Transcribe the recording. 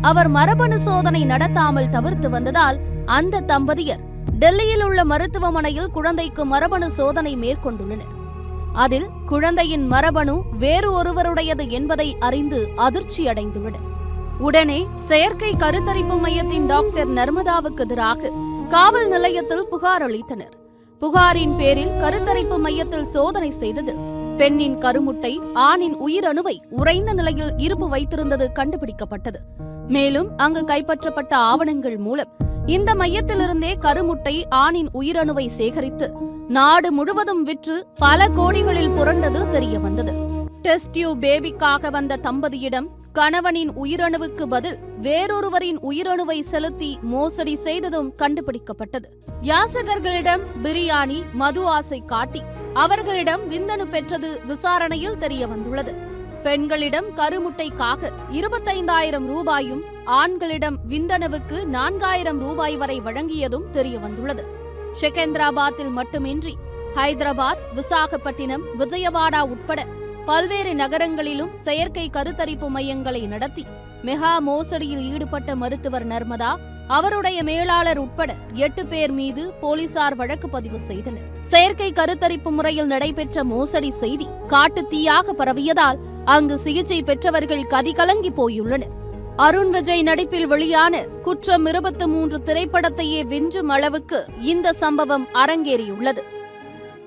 அவர் மரபணு சோதனை நடத்தாமல் தவிர்த்து வந்ததால் அந்த தம்பதியர் டெல்லியில் உள்ள மருத்துவமனையில் குழந்தைக்கு மரபணு சோதனை மேற்கொண்டுள்ளனர். அதில் குழந்தையின் மரபணு வேறு ஒருவருடையது என்பதை அறிந்து அதிர்ச்சியடைந்துள்ளனர். உடனே செயற்கை கருத்தரிப்பு மையத்தின் டாக்டர் நர்மதாவுக்கு எதிராக காவல் நிலையத்தில் புகார் அளித்தனர். புகாரின் பேரில் கருத்தரிப்பு மையத்தில் சோதனை செய்தது பெண்ணின் கருமுட்டை ஆணின் உயிரணுவை உறைந்த நிலையில் இருப்பு வைத்திருந்தது கண்டுபிடிக்கப்பட்டது. மேலும் அங்கு கைப்பற்றப்பட்ட ஆவணங்கள் மூலம் இந்த மையத்திலிருந்தே கருமுட்டை ஆணின் உயிரணுவை சேகரித்து நாடு முழுவதும் விற்று பல கோடிகளில் புரண்டது தெரிய வந்தது. டெஸ்ட் டியூப் பேபிக்காக வந்த தம்பதியிடம் கணவனின் உயிரணுவுக்கு பதில் வேறொருவரின் உயிரணுவை செலுத்தி மோசடி செய்ததும் கண்டுபிடிக்கப்பட்டது. யாசகர்களிடம் பிரியாணி மது ஆசை காட்டி அவர்களிடம் விந்தணு பெற்றது விசாரணையில் தெரிய வந்துள்ளது. பெண்களிடம் கருமுட்டைக்காக 25,000 ரூபாயும் ஆண்களிடம் விந்தணுவுக்கு 4,000 ரூபாய் வரை வழங்கியதும் தெரிய வந்துள்ளது. செகந்திராபாத்தில் மட்டுமின்றி ஹைதராபாத், விசாகப்பட்டினம், விஜயவாடா உட்பட பல்வேறு நகரங்களிலும் செயற்கை கருத்தரிப்பு மையங்களை நடத்தி மெகா மோசடியில் ஈடுபட்ட மருத்துவர் நர்மதா, அவருடைய மேலாளர் உட்பட 8 பேர் மீது போலீசார் வழக்கு பதிவு செய்தனர். செயற்கை கருத்தரிப்பு முறையில் நடைபெற்ற மோசடி செய்தி காட்டு தீயாக பரவியதால் அங்கு சிகிச்சை பெற்றவர்கள் கதிகலங்கி போயுள்ளனர். அருண் விஜய் நடிப்பில் வெளியான குற்றம் 23 திரைப்படத்தையே விஞ்சும் அளவுக்கு இந்த சம்பவம் அரங்கேறியுள்ளது.